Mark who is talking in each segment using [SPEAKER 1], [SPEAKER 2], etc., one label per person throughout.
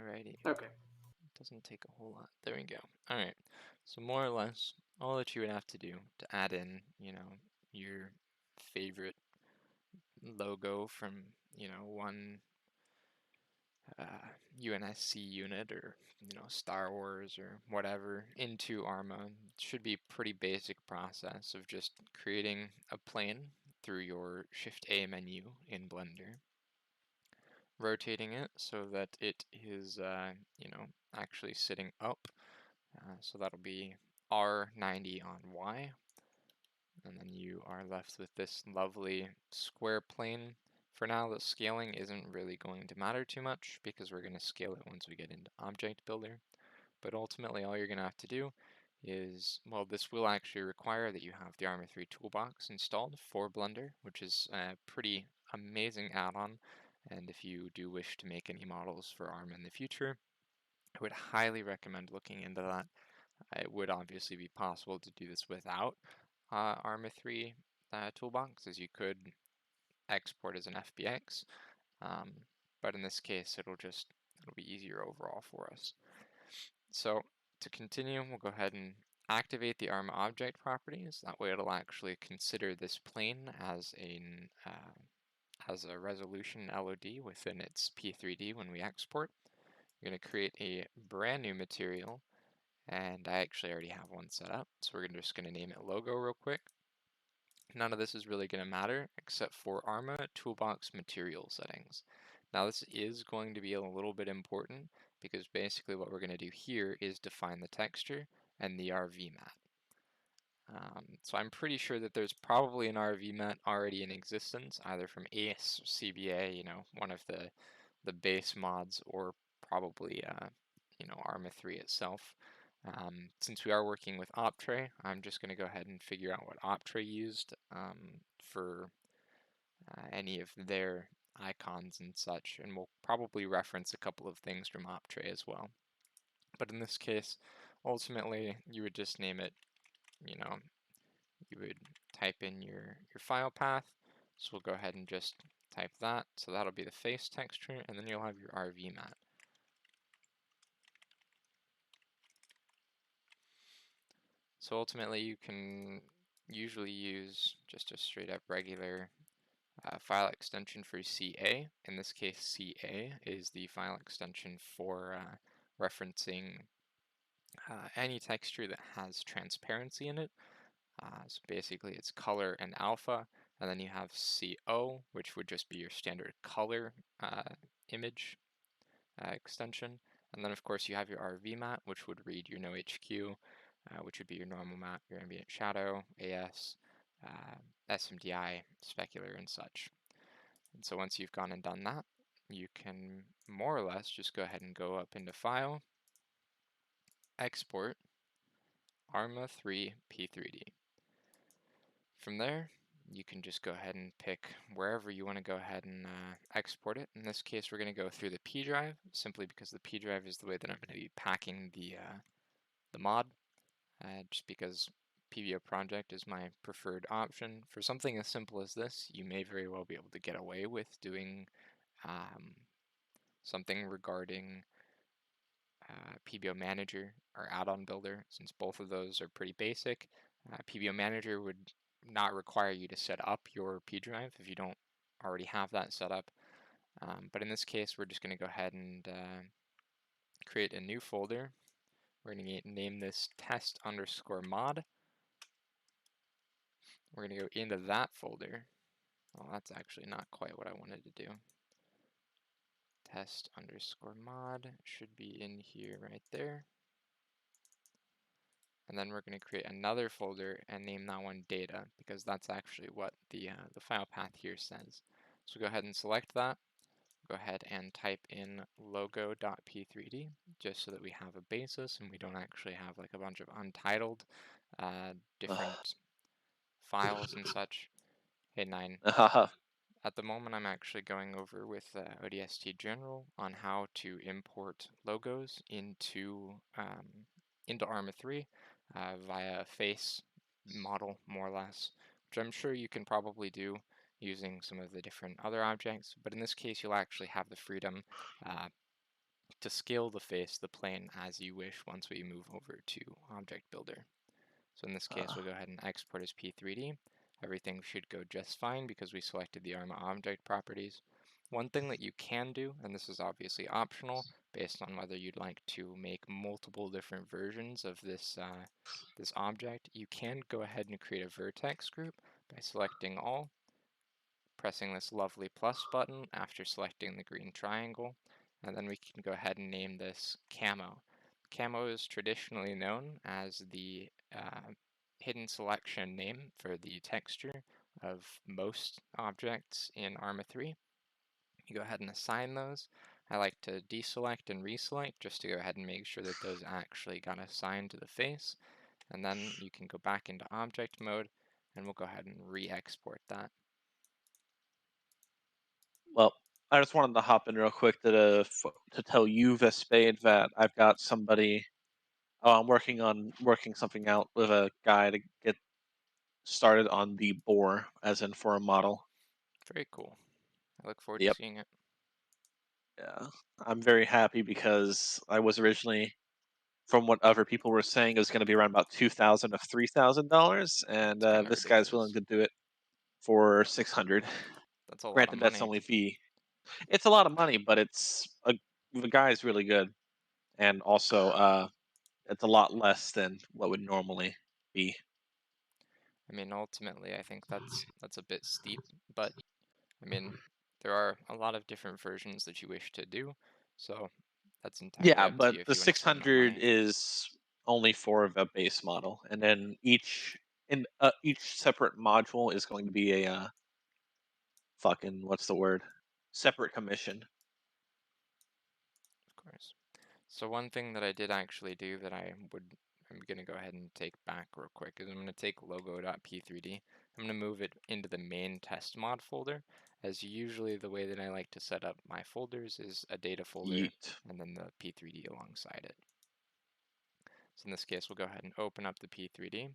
[SPEAKER 1] Alrighty.
[SPEAKER 2] Okay.
[SPEAKER 1] Doesn't take a whole lot. There we go. Alright. So more or less, all that you would have to do to add in, your favorite logo from, one UNSC unit or, Star Wars or whatever into Arma should be a pretty basic process of just creating a plane through your Shift A menu in Blender, rotating it so that it is, actually sitting up. So that'll be R90 on Y. And then you are left with this lovely square plane. For now, the scaling isn't really going to matter too much because we're going to scale it once we get into Object Builder. But ultimately, all you're going to have to do is, well, this will actually require that you have the Arma 3 toolbox installed for Blender, which is a pretty amazing add-on. And if you do wish to make any models for Arma in the future, I would highly recommend looking into that. It would obviously be possible to do this without Arma 3 toolbox, as you could export as an FBX, but in this case it'll be easier overall for us. So to continue, we'll go ahead and activate the Arma object properties. That way it'll actually consider this plane as a resolution LOD within its P3D when we export. You're going to create a brand new material, and I actually already have one set up, so we're just going to name it logo real quick. None of this is really going to matter except for Arma toolbox material settings. Now this is going to be a little bit important because basically what we're going to do here is define the texture and the RV mat. So I'm pretty sure that there's probably an RV mat already in existence, either from ACE, CBA, one of the base mods, or probably Arma 3 itself. Since we are working with Optray, I'm just going to go ahead and figure out what Optray used for any of their icons and such, and we'll probably reference a couple of things from Optray as well. But in this case, ultimately, you would just name it, you would type in your file path. So we'll go ahead and just type that. So that'll be the face texture, and then you'll have your RV mat. So ultimately, you can usually use just a straight up regular file extension for CA. In this case, CA is the file extension for referencing any texture that has transparency in it. So basically it's color and alpha, and then you have CO, which would just be your standard color image extension. And then of course you have your RV mat, which would read your NoHQ, which would be your normal map, your ambient shadow, AS, SMDI, specular, and such. And so once you've gone and done that, you can more or less just go ahead and go up into File, Export, Arma 3 P3D. From there, you can just go ahead and pick wherever you want to go ahead and export it. In this case, we're going to go through the P drive, simply because the P drive is the way that I'm going to be packing the mod, just because PBO project is my preferred option. For something as simple as this, you may very well be able to get away with doing something regarding PBO Manager or Add-on Builder, since both of those are pretty basic. PBO Manager would not require you to set up your P drive if you don't already have that set up. But in this case, we're just going to go ahead and create a new folder. We're going to name this test_mod. We're going to go into that folder. Well, that's actually not quite what I wanted to do. Test_mod should be in here right there. And then we're going to create another folder and name that one data, because that's actually what the file path here says. So go ahead and select that. Go ahead and type in logo.p3d, just so that we have a basis and we don't actually have like a bunch of untitled different files and such. Hey, 9. At the moment, I'm actually going over with ODST General on how to import logos into Arma 3 via face model, more or less, which I'm sure you can probably do using some of the different other objects. But in this case, you'll actually have the freedom to scale the plane as you wish once we move over to Object Builder. So in this case, we'll go ahead and export as P3D. Everything should go just fine because we selected the Arma object properties. One thing that you can do, and this is obviously optional, based on whether you'd like to make multiple different versions of this, this object, you can go ahead and create a vertex group by selecting all, pressing this lovely plus button after selecting the green triangle, and then we can go ahead and name this camo. Camo is traditionally known as the hidden selection name for the texture of most objects in Arma 3. You go ahead and assign those. I like to deselect and reselect just to go ahead and make sure that those actually got assigned to the face. And then you can go back into object mode and we'll go ahead and re-export that.
[SPEAKER 2] Well, I just wanted to hop in real quick to tell you, Vespade, that I've got somebody. Oh, I'm working something out with a guy to get started on the boar, as in for a model.
[SPEAKER 1] Very cool. I look forward to
[SPEAKER 2] Yep.
[SPEAKER 1] seeing it.
[SPEAKER 2] Yeah. I'm very happy because I was originally, from what other people were saying, it was going to be around about $2,000 to $3,000, and
[SPEAKER 1] It's kind of
[SPEAKER 2] this guy's willing
[SPEAKER 1] ridiculous.
[SPEAKER 2] to do it for 600.
[SPEAKER 1] That's a lot of
[SPEAKER 2] Granted, that's
[SPEAKER 1] money.
[SPEAKER 2] only fee. It's a lot of money, but the guy's really good, and also it's a lot less than what would normally be.
[SPEAKER 1] I mean, ultimately, I think that's a bit steep, but I mean, there are a lot of different versions that you wish to do, so that's entirely
[SPEAKER 2] Yeah,
[SPEAKER 1] up to
[SPEAKER 2] but
[SPEAKER 1] you if
[SPEAKER 2] the
[SPEAKER 1] you want to spend that
[SPEAKER 2] 600
[SPEAKER 1] money.
[SPEAKER 2] is only for the base model, and then each separate module is going to be a fucking what's the word? Separate commission.
[SPEAKER 1] Of course. So one thing that I did actually do that I'm going to go ahead and take back real quick is I'm going to take logo.p3d. I'm going to move it into the main test mod folder, as usually the way that I like to set up my folders is a data folder
[SPEAKER 2] Yeet.
[SPEAKER 1] and then the p3d alongside it. So in this case, we'll go ahead and open up the p3d.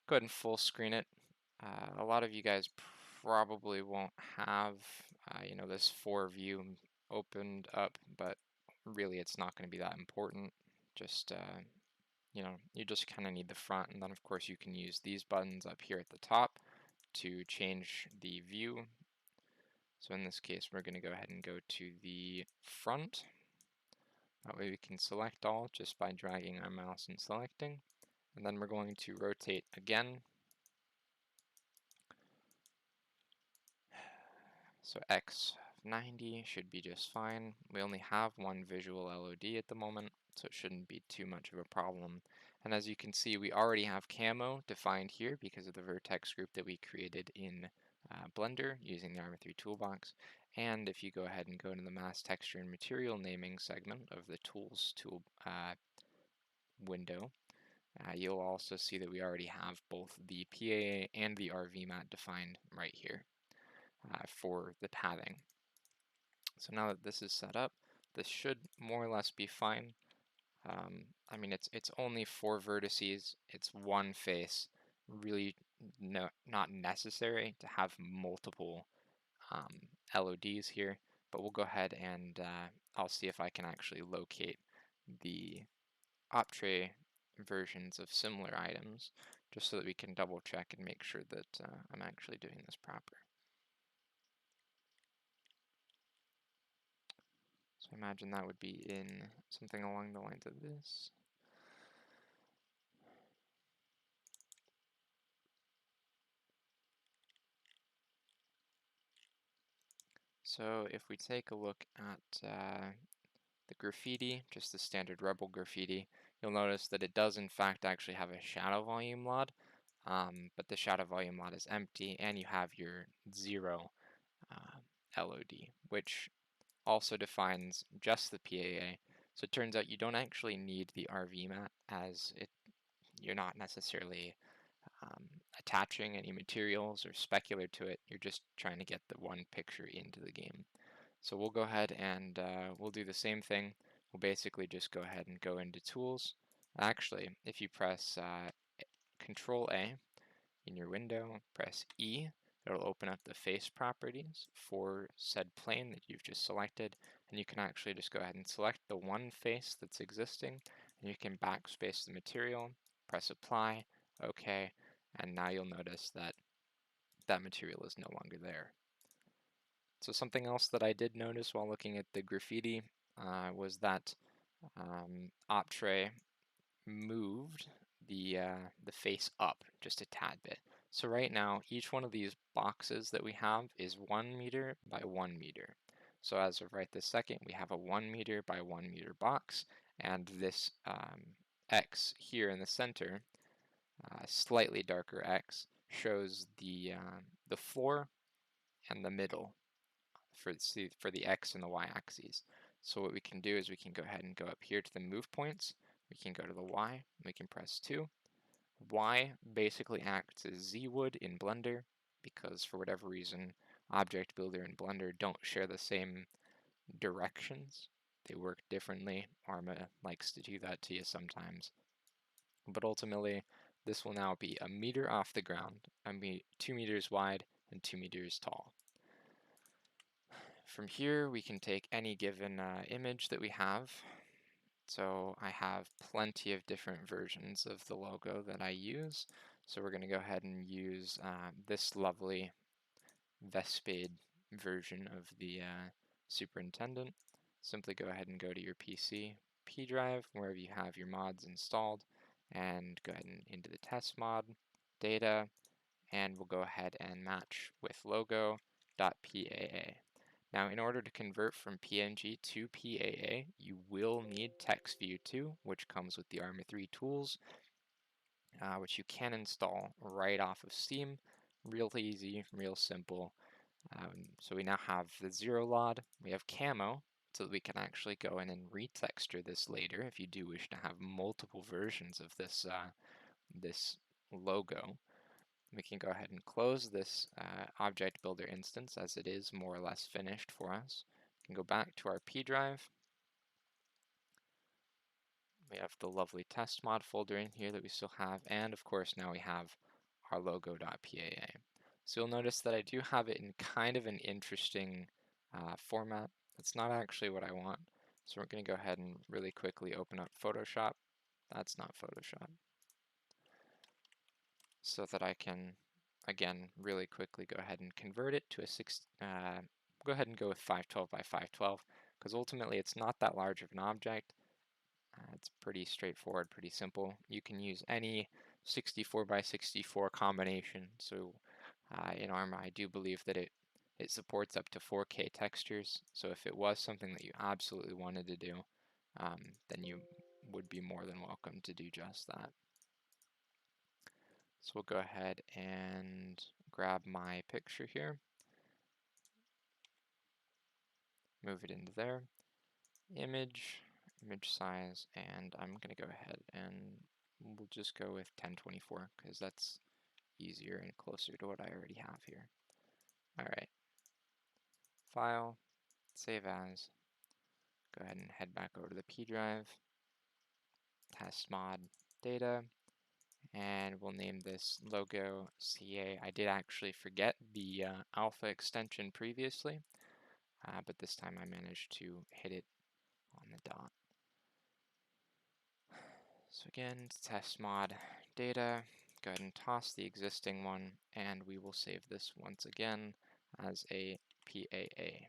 [SPEAKER 1] Go ahead and full screen it. A lot of you guys probably won't have, this for view opened up, but really it's not going to be that important. Just, you just kind of need the front, and then of course you can use these buttons up here at the top to change the view. So in this case, we're going to go ahead and go to the front. That way we can select all just by dragging our mouse and selecting. And then we're going to rotate again. So X90 should be just fine. We only have one visual LOD at the moment, so it shouldn't be too much of a problem. And as you can see, we already have camo defined here because of the vertex group that we created in Blender using the Arma 3 toolbox. And if you go ahead and go to the mask texture and material naming segment of the tools tool window, you'll also see that we already have both the PAA and the RV mat defined right here for the pathing. So now that this is set up, this should more or less be fine. I mean, it's only 4 vertices, it's one face, really not necessary to have multiple LODs here, but we'll go ahead and I'll see if I can actually locate the Optray versions of similar items, just so that we can double check and make sure that I'm actually doing this proper. So I imagine that would be in something along the lines of this. So if we take a look at the graffiti, just the standard Rebel graffiti, you'll notice that it does in fact actually have a shadow volume LOD, but the shadow volume LOD is empty, and you have your 0 LOD, which also defines just the PAA. So it turns out you don't actually need the RV mat, as you're not necessarily attaching any materials or specular to it. You're just trying to get the one picture into the game. So we'll go ahead and we'll do the same thing. We'll basically just go ahead and go into Tools. Actually, if you press Control A in your window, press E, it'll open up the face properties for said plane that you've just selected, and you can actually just go ahead and select the one face that's existing, and you can backspace the material, press apply, OK, and now you'll notice that that material is no longer there. So something else that I did notice while looking at the graffiti was that Optray moved the face up just a tad bit. So right now, each one of these boxes that we have is 1 meter by 1 meter. So as of right this second, we have a 1 meter by 1 meter box, and this X here in the center, slightly darker X, shows the floor and the middle for the X and the Y axes. So what we can do is we can go ahead and go up here to the move points. We can go to the Y, we can press 2. Y basically acts as Z would in Blender, because for whatever reason, Object Builder and Blender don't share the same directions. They work differently. Arma likes to do that to you sometimes. But ultimately, this will now be a meter off the ground, 2 meters wide and 2 meters tall. From here, we can take any given image that we have. So I have plenty of different versions of the logo that I use. So we're going to go ahead and use this lovely Vespade version of the Superintendent. Simply go ahead and go to your PC, P drive, wherever you have your mods installed, and go ahead and into the test mod, data, and we'll go ahead and match with logo.paa. Now, in order to convert from PNG to PAA, you will need TextView 2, which comes with the Arma 3 tools, which you can install right off of Steam. Real easy, real simple. So we now have the zero LOD, we have camo, so that we can actually go in and retexture this later if you do wish to have multiple versions of this logo. We can go ahead and close this object builder instance, as it is more or less finished for us. We can go back to our P drive. We have the lovely test mod folder in here that we still have, and of course now we have our logo.paa. So you'll notice that I do have it in kind of an interesting format. That's not actually what I want. So we're going to go ahead and really quickly open up Photoshop. That's not Photoshop. So that I can, again, really quickly go ahead and convert it to a go ahead and go with 512 by 512, because ultimately it's not that large of an object. It's pretty straightforward, pretty simple. You can use any 64 by 64 combination. So in Arma, I do believe that it supports up to 4K textures. So if it was something that you absolutely wanted to do, then you would be more than welcome to do just that. So we'll go ahead and grab my picture here, move it into there, image size, and I'm going to go ahead and we'll just go with 1024 because that's easier and closer to what I already have here. Alright, file, save as, go ahead and head back over to the P drive, test mod data, and we'll name this logo CA. I did actually forget the alpha extension previously, but this time I managed to hit it on the dot. So again, test mod data, go ahead and toss the existing one, and we will save this once again as a PAA.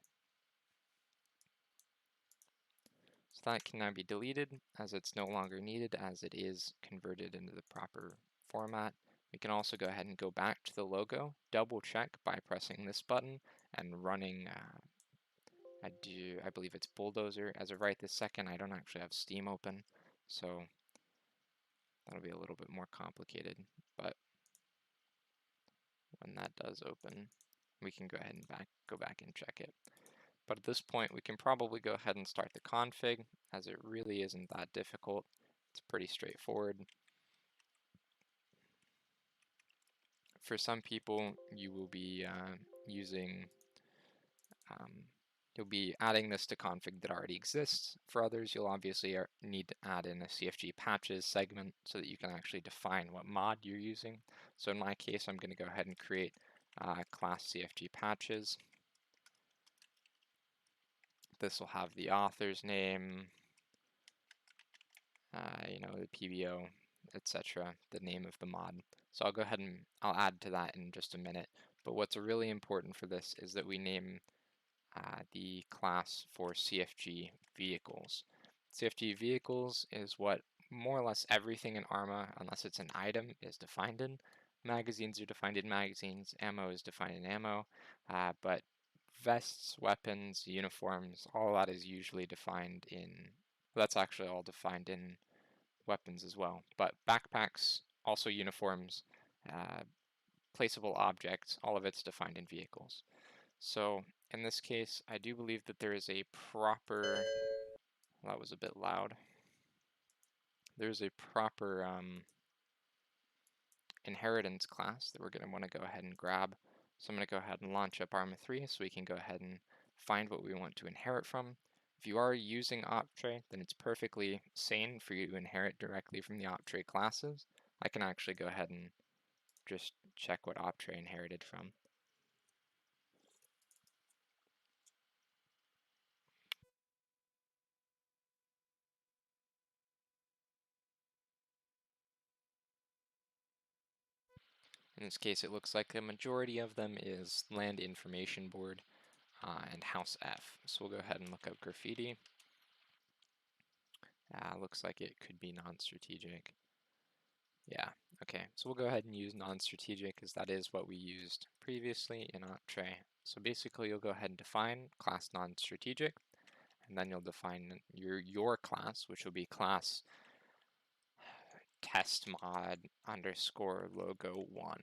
[SPEAKER 1] So that can now be deleted as it's no longer needed, as it is converted into the proper format. We can also go ahead and go back to the logo, double check by pressing this button and running, I believe it's Bulldozer. As of right this second, I don't actually have Steam open, so that'll be a little bit more complicated, but when that does open, we can go ahead and go back and check it. But at this point, we can probably go ahead and start the config, as it really isn't that difficult. It's pretty straightforward. For some people, you will be you'll be adding this to config that already exists. For others, you'll obviously need to add in a CFG patches segment so that you can actually define what mod you're using. So in my case, I'm going to go ahead and create class CFG patches, This will have the author's name, the PBO, etc., the name of the mod. So I'll go ahead and I'll add to that in just a minute. But what's really important for this is that we name the class for CFG vehicles. CFG vehicles is what more or less everything in Arma, unless it's an item, is defined in. Magazines are defined in magazines, ammo is defined in ammo, but vests, weapons, uniforms, all that is usually defined in, well, that's actually all defined in weapons as well. But backpacks, also uniforms, uh, placeable objects, all of it's defined in vehicles. So in this case, I do believe that there is a proper, well, that was a bit loud. There's a proper inheritance class that we're going to want to go ahead and grab. So I'm going to go ahead and launch up Arma 3 so we can go ahead and find what we want to inherit from. If you are using OpTray, then it's perfectly sane for you to inherit directly from the OpTray classes. I can actually go ahead and just check what OpTray inherited from. In this case, it looks like a majority of them is Land Information Board and House F. So we'll go ahead and look up graffiti. Looks like it could be non-strategic. Yeah, okay. So we'll go ahead and use non-strategic because that is what we used previously in OpTray. So basically, you'll go ahead and define class non-strategic, and then you'll define your class, which will be class test mod underscore logo 1.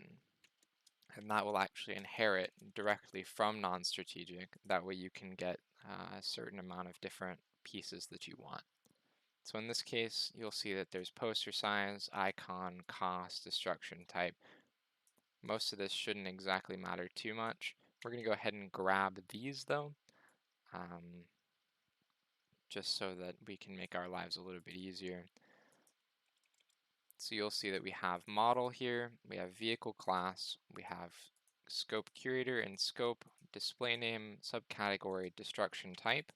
[SPEAKER 1] And that will actually inherit directly from non-strategic. That way you can get a certain amount of different pieces that you want. So in this case, you'll see that there's poster size, icon, cost, destruction type. Most of this shouldn't exactly matter too much. We're going to go ahead and grab these though, um, just so that we can make our lives a little bit easier. So you'll see that we have model here, we have vehicle class, we have scope curator and scope, display name, subcategory, destruction type.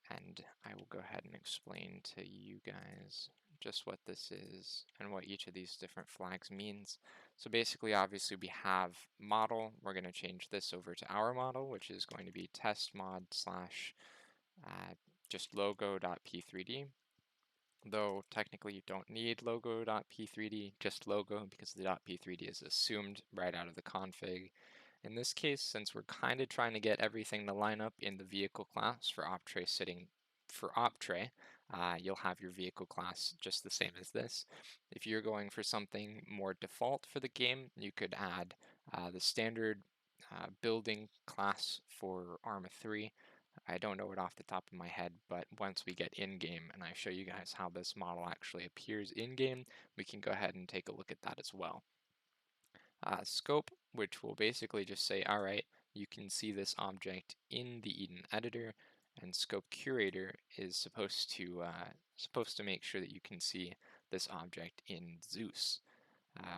[SPEAKER 1] And I will go ahead and explain to you guys just what this is and what each of these different flags means. So basically, obviously, we have model. We're going to change this over to our model, which is going to be test mod slash just logo.p3d. Though technically you don't need logo.p3d, just logo, because the .p3d is assumed right out of the config. In this case, since we're kind of trying to get everything to line up in the vehicle class for OpTray you'll have your vehicle class just the same as this. If you're going for something more default for the game, you could add the standard building class for Arma 3. I don't know it off the top of my head, but once we get in-game and I show you guys how this model actually appears in-game, we can go ahead and take a look at that as well. Scope, which will basically just say, all right, you can see this object in the Eden editor, and scope curator is supposed to make sure that you can see this object in Zeus.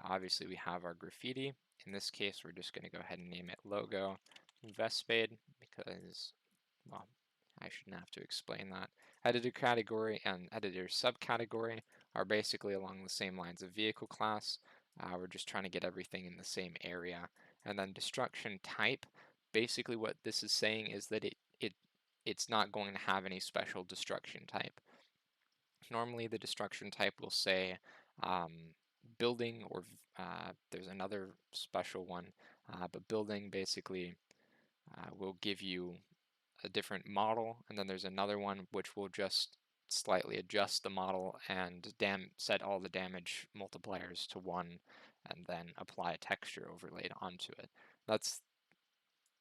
[SPEAKER 1] Obviously, we have our graffiti. In this case, we're just going to go ahead and name it logo Vespade because, well, I shouldn't have to explain that. Editor category and editor subcategory are basically along the same lines of vehicle class. We're just trying to get everything in the same area. And then destruction type, basically what this is saying is that it's not going to have any special destruction type. Normally the destruction type will say building, or there's another special one, but building basically will give you a different model, and then there's another one which will just slightly adjust the model and set all the damage multipliers to 1 and then apply a texture overlay onto it. That's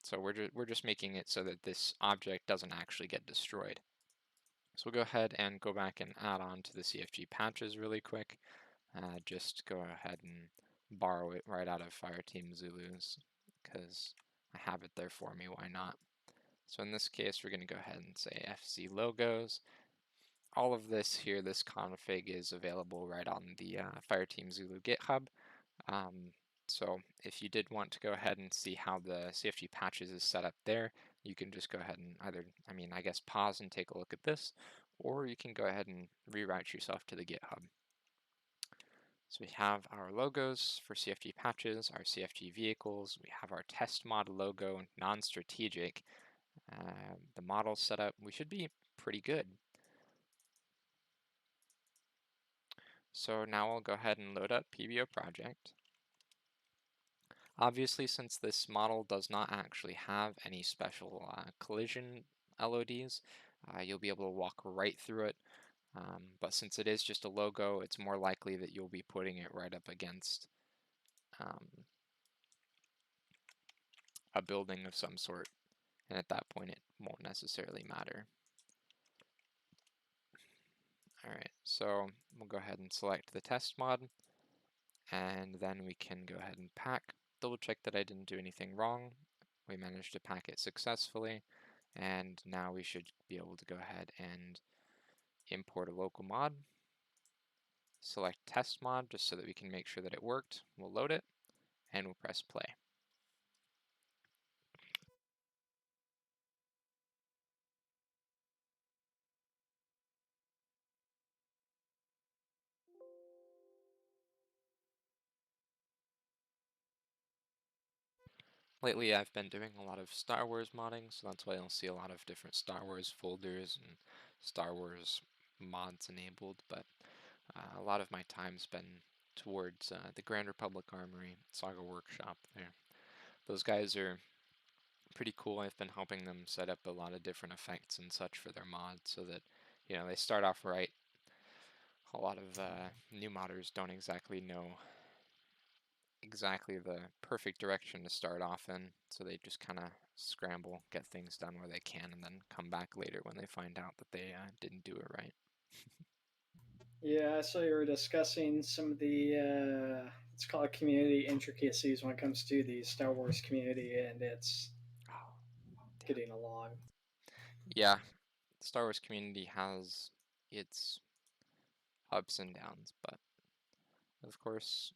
[SPEAKER 1] so we're just making it so that this object doesn't actually get destroyed. So we'll go ahead and go back and add on to the CFG patches really quick. Just go ahead and borrow it right out of Fireteam Zulu's because I have it there for me, why not? So in this case, we're going to go ahead and say FC logos. All of this here, this config is available right on the Fireteam Zulu GitHub. So if you did want to go ahead and see how the CFG patches is set up there, you can just go ahead and either, I guess pause and take a look at this, or you can go ahead and reroute yourself to the GitHub. So we have our logos for CFG patches, our CFG vehicles, we have our test mod logo, non-strategic, the model setup. We should be pretty good. So now I'll go ahead and load up PBO project. Obviously, since this model does not actually have any special collision LODs, you'll be able to walk right through it. But since it is just a logo, it's more likely that you'll be putting it right up against a building of some sort. And at that point, it won't necessarily matter. All right, so we'll go ahead and select the test mod, and then we can go ahead and pack. Double check that I didn't do anything wrong. We managed to pack it successfully, and now we should be able to go ahead and import a local mod. Select test mod just so that we can make sure that it worked. We'll load it, and we'll press play. Lately, I've been doing a lot of Star Wars modding, so that's why you'll see a lot of different Star Wars folders and Star Wars mods enabled, but a lot of my time's been towards the Grand Republic Armory, Saga Workshop there. Those guys are pretty cool. I've been helping them set up a lot of different effects and such for their mods so that, they start off right. A lot of new modders don't exactly know exactly the perfect direction to start off in, so they just kind of scramble, get things done where they can, and then come back later when they find out that they didn't do it right.
[SPEAKER 3] Yeah, I saw you were discussing some of the let's call it community intricacies when it comes to the Star Wars community, and it's
[SPEAKER 1] Oh, damn.
[SPEAKER 3] getting along.
[SPEAKER 1] Yeah, the Star Wars community has its ups and downs, but of course,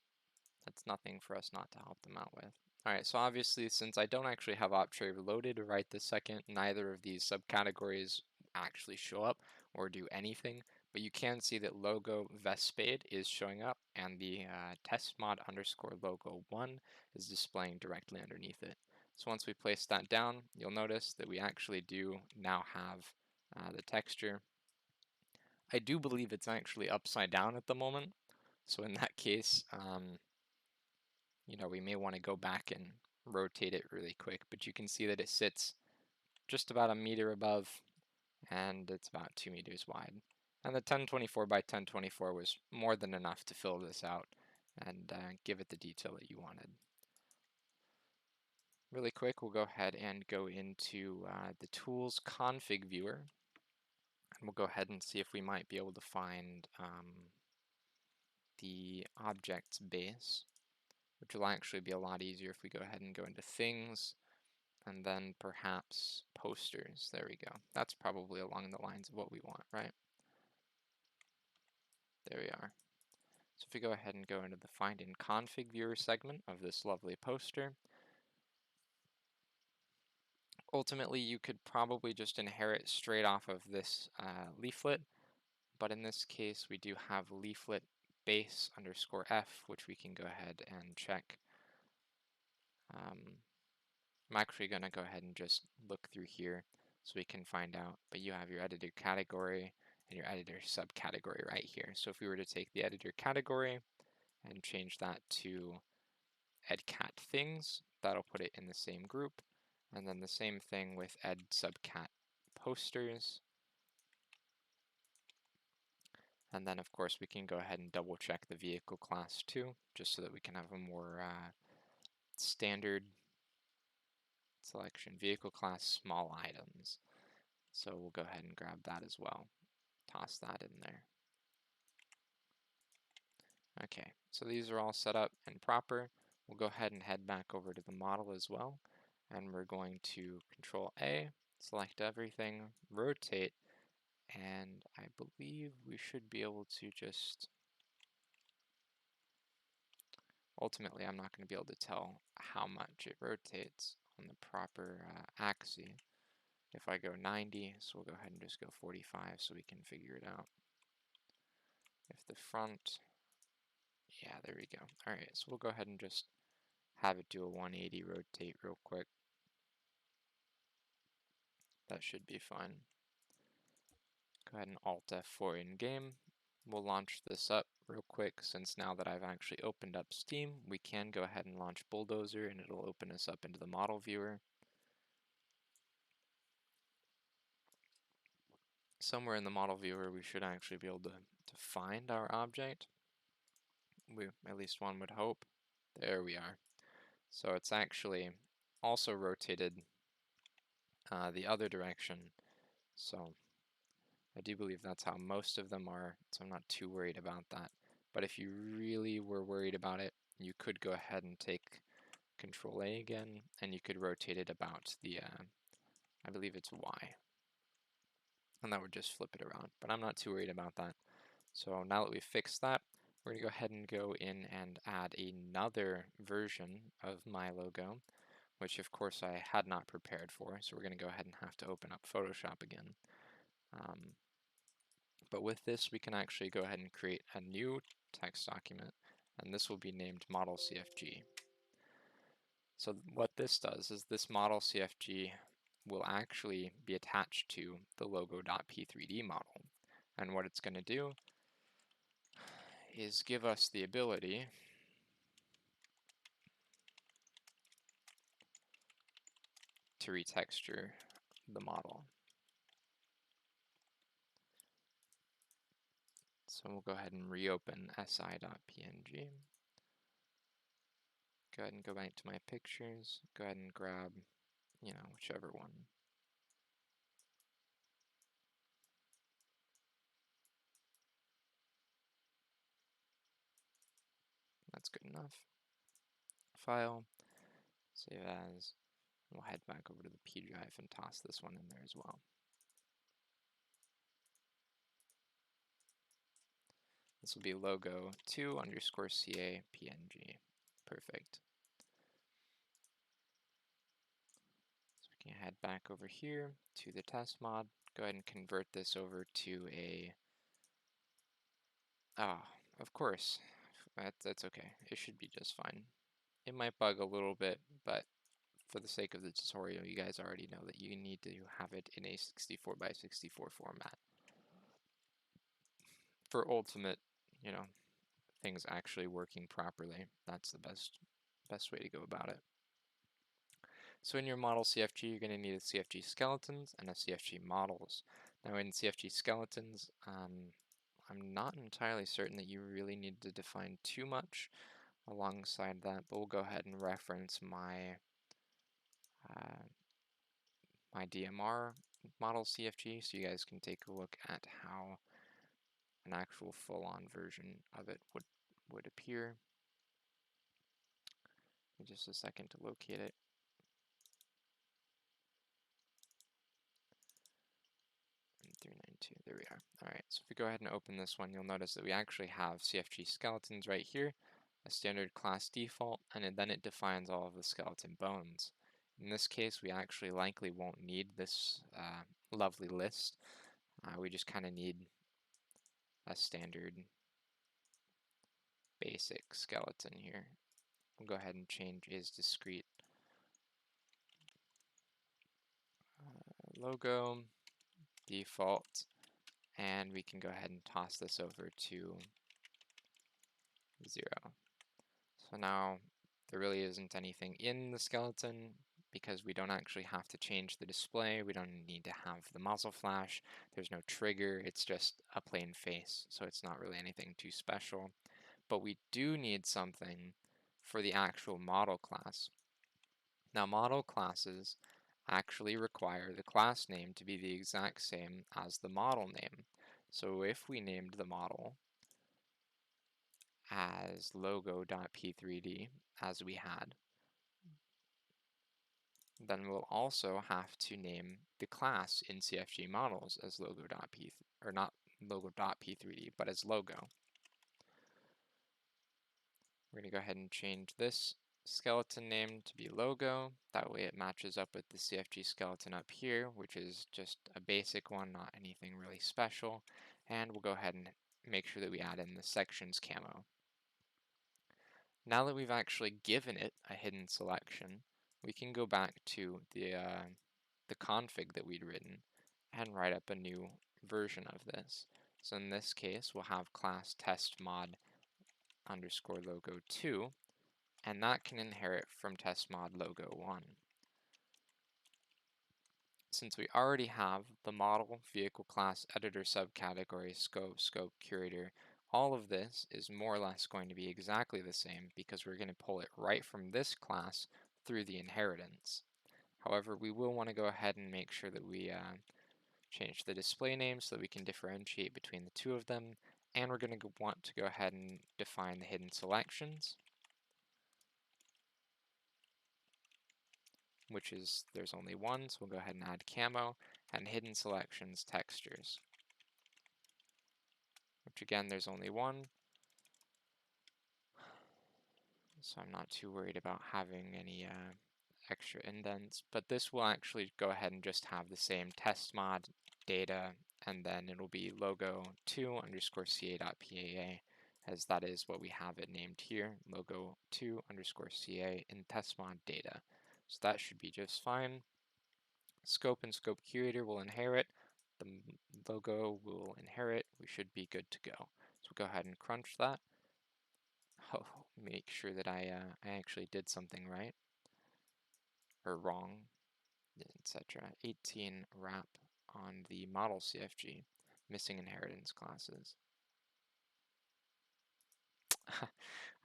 [SPEAKER 1] that's nothing for us not to help them out with. Alright, so obviously, since I don't actually have Optrave loaded right this second, neither of these subcategories actually show up or do anything, but you can see that logo Vespade is showing up, and the testmod underscore logo 1 is displaying directly underneath it. So once we place that down, you'll notice that we actually do now have the texture. I do believe it's actually upside down at the moment, so in that case, we may want to go back and rotate it really quick, but you can see that it sits just about a meter above, and it's about 2 meters wide. And the 1024 by 1024 was more than enough to fill this out and give it the detail that you wanted. Really quick, we'll go ahead and go into the Tools Config Viewer, and we'll go ahead and see if we might be able to find the objects base, which will actually be a lot easier if we go ahead and go into Things, and then perhaps posters. There we go. That's probably along the lines of what we want, right? There we are. So if we go ahead and go into the Find in Config Viewer segment of this lovely poster, ultimately you could probably just inherit straight off of this leaflet, but in this case we do have leaflet base underscore F, which we can go ahead and check. I'm actually going to go ahead and just look through here so we can find out, but you have your editor category and your editor subcategory right here. So if we were to take the editor category and change that to edcat things, that'll put it in the same group. And then the same thing with ed subcat posters. And then of course we can go ahead and double check the vehicle class too, just so that we can have a more standard selection. Vehicle class small items. So we'll go ahead and grab that as well. Toss that in there. Okay, so these are all set up and proper. We'll go ahead and head back over to the model as well. And we're going to Control A, select everything, rotate, and I believe we should be able to just ultimately I'm not going to be able to tell how much it rotates on the proper axis. If I go 90, so we'll go ahead and just go 45 so we can figure it out. If the front, yeah, there we go. All right, so we'll go ahead and just have it do a 180 rotate real quick. That should be fine. Go ahead and Alt F4 in game. We'll launch this up real quick, since now that I've actually opened up Steam, we can go ahead and launch Bulldozer and it'll open us up into the model viewer. Somewhere in the model viewer we should actually be able to find our object. At least one would hope. There we are. So it's actually also rotated the other direction. So I do believe that's how most of them are, so I'm not too worried about that. But if you really were worried about it, you could go ahead and take Control A again, and you could rotate it about the, I believe it's Y. And that would just flip it around, but I'm not too worried about that. So now that we've fixed that, we're going to go ahead and go in and add another version of my logo, which of course I had not prepared for, so we're going to go ahead and have to open up Photoshop again. But with this, we can actually go ahead and create a new text document, and this will be named Model CFG. So what this does is this Model CFG will actually be attached to the logo.p3d model. And what it's going to do is give us the ability to retexture the model. So we'll go ahead and reopen si.png. Go ahead and go back to my pictures. Go ahead and grab, whichever one. That's good enough. File, save as. We'll head back over to the P drive and toss this one in there as well. This will be logo 2_ca png. Perfect. So we can head back over here to the test mod. Go ahead and convert this over to a. Of course. That's okay. It should be just fine. It might bug a little bit, but for the sake of the tutorial, you guys already know that you need to have it in a 64x64 format. For ultimate, things actually working properly, that's the best way to go about it. So in your model CFG, you're going to need a CFG skeletons and a CFG models. Now in CFG skeletons, I'm not entirely certain that you really need to define too much alongside that, but we'll go ahead and reference my my DMR model CFG so you guys can take a look at how an actual full-on version of it would appear. Give me just a second to locate it. 392, there we are. All right, so if we go ahead and open this one, you'll notice that we actually have CFG skeletons right here, a standard class default, and then it defines all of the skeleton bones. In this case, we actually likely won't need this lovely list. We just kind of need a standard basic skeleton here. We'll go ahead and change is discrete logo default, and we can go ahead and toss this over to 0. So now there really isn't anything in the skeleton because we don't actually have to change the display. We don't need to have the muzzle flash. There's no trigger. It's just a plain face. So it's not really anything too special. But we do need something for the actual model class. Now model classes actually require the class name to be the exact same as the model name. So if we named the model as logo.p3d as we had, then we'll also have to name the class in CFG models as logo.p, or not logo.p3d, but as logo. We're going to go ahead and change this skeleton name to be logo. That way it matches up with the CFG skeleton up here, which is just a basic one, not anything really special. And we'll go ahead and make sure that we add in the sections camo. Now that we've actually given it a hidden selection, we can go back to the config that we'd written and write up a new version of this. So in this case, we'll have class test mod underscore logo 2, and that can inherit from test mod logo 1. Since we already have the model, vehicle class, editor subcategory, scope, curator, all of this is more or less going to be exactly the same because we're going to pull it right from this class through the inheritance. However, we will want to go ahead and make sure that we change the display name so that we can differentiate between the two of them, and we're going to want to go ahead and define the hidden selections, which is there's only one, so we'll go ahead and add camo, and hidden selections textures, which again there's only one, so I'm not too worried about having any extra indents, but this will actually go ahead and just have the same test mod data, and then it'll be logo 2 underscore ca.paa, as that is what we have it named here, logo 2 underscore ca in test mod data. So that should be just fine. Scope and scope curator will inherit. The logo will inherit. We should be good to go. So we'll go ahead and crunch that. Oh, make sure that I actually did something right or wrong, etc. 18 wrap on the model CFG, missing inheritance classes.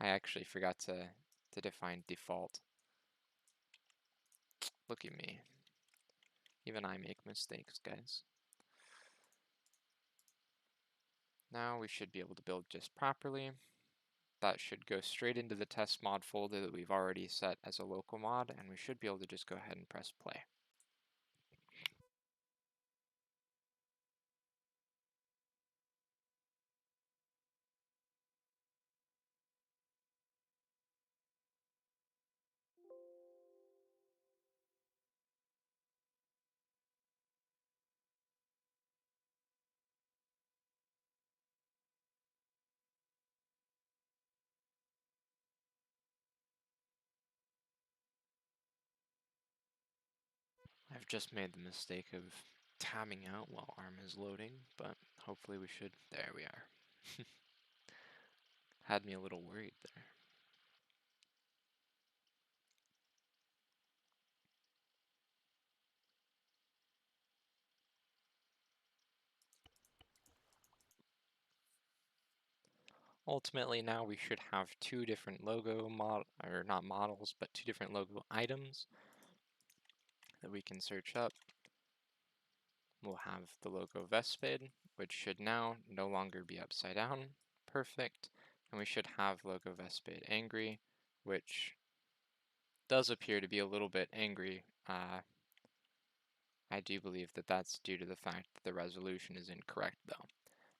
[SPEAKER 1] I actually forgot to define default. Look at me. Even I make mistakes, guys. Now we should be able to build just properly. That should go straight into the test mod folder that we've already set as a local mod, and we should be able to just go ahead and press play. I've just made the mistake of tabbing out while Arma is loading, but hopefully we should. There we are. Had me a little worried there. Ultimately now we should have two different logo or not models, but two different logo items that we can search up. We'll have the logo Vespid, which should now no longer be upside down. Perfect. And we should have logo Vespid angry, which does appear to be a little bit angry. I do believe that that's due to the fact that the resolution is incorrect though.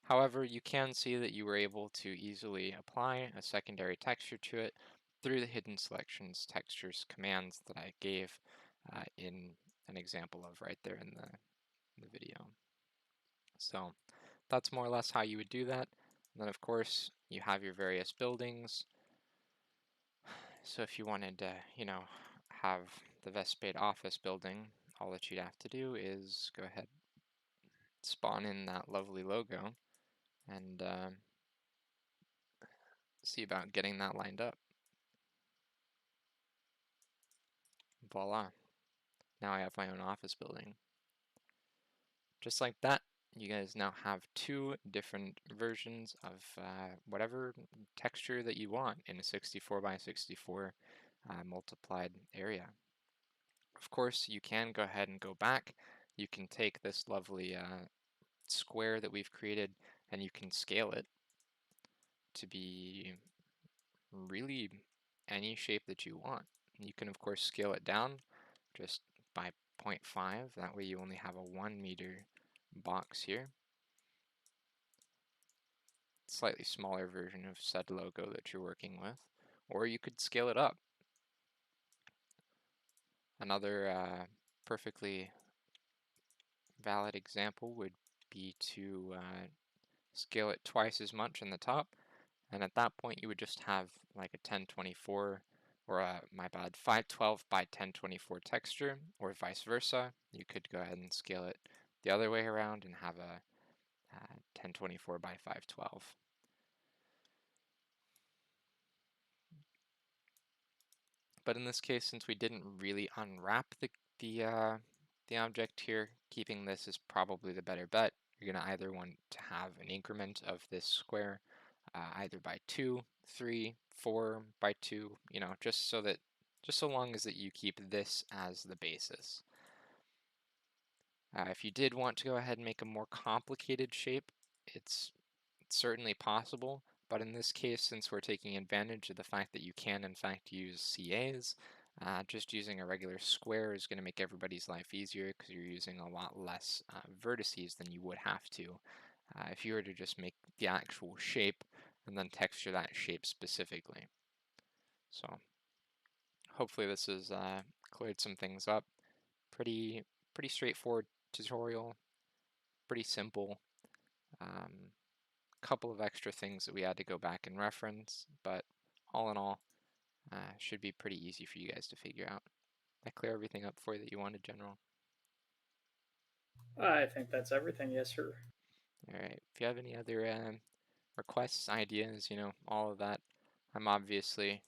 [SPEAKER 1] However, you can see that you were able to easily apply a secondary texture to it through the hidden selections textures commands that I gave in an example of right there in the video. So that's more or less how you would do that. And then of course you have your various buildings. So if you wanted to, have the Vespade office building, all that you'd have to do is go ahead, spawn in that lovely logo, and see about getting that lined up. Voila. Now I have my own office building. Just like that, you guys now have two different versions of whatever texture that you want in a 64 by 64 multiplied area. Of course, you can go ahead and go back. You can take this lovely square that we've created and you can scale it to be really any shape that you want. You can of course scale it down just by 0.5, that way you only have a 1 meter box here. Slightly smaller version of said logo that you're working with. or you could scale it up. Another perfectly valid example would be to scale it twice as much in the top, and at that point you would just have like a 1024 or my bad, 512 by 1024 texture, or vice versa. You could go ahead and scale it the other way around and have a 1024 by 512. But in this case, since we didn't really unwrap the object here, keeping this is probably the better bet. You're going to either want to have an increment of this square either by 2, 3, 4 by 2, just so long as that you keep this as the basis. If you did want to go ahead and make a more complicated shape, it's certainly possible, but in this case, since we're taking advantage of the fact that you can in fact use CAs, just using a regular square is going to make everybody's life easier because you're using a lot less vertices than you would have to if you were to just make the actual shape and then texture that shape specifically. So hopefully this has cleared some things up. Pretty straightforward tutorial, pretty simple. Couple of extra things that we had to go back and reference, but all in all, should be pretty easy for you guys to figure out. I clear everything up for you that you wanted, General?
[SPEAKER 3] I think that's everything. Yes, sir.
[SPEAKER 1] All right. If you have any other requests, ideas, all of that, I'm obviously,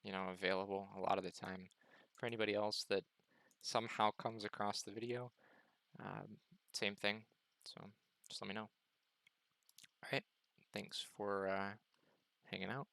[SPEAKER 1] available a lot of the time. For anybody else that somehow comes across the video, um, same thing. So just let me know. All right. Thanks for hanging out.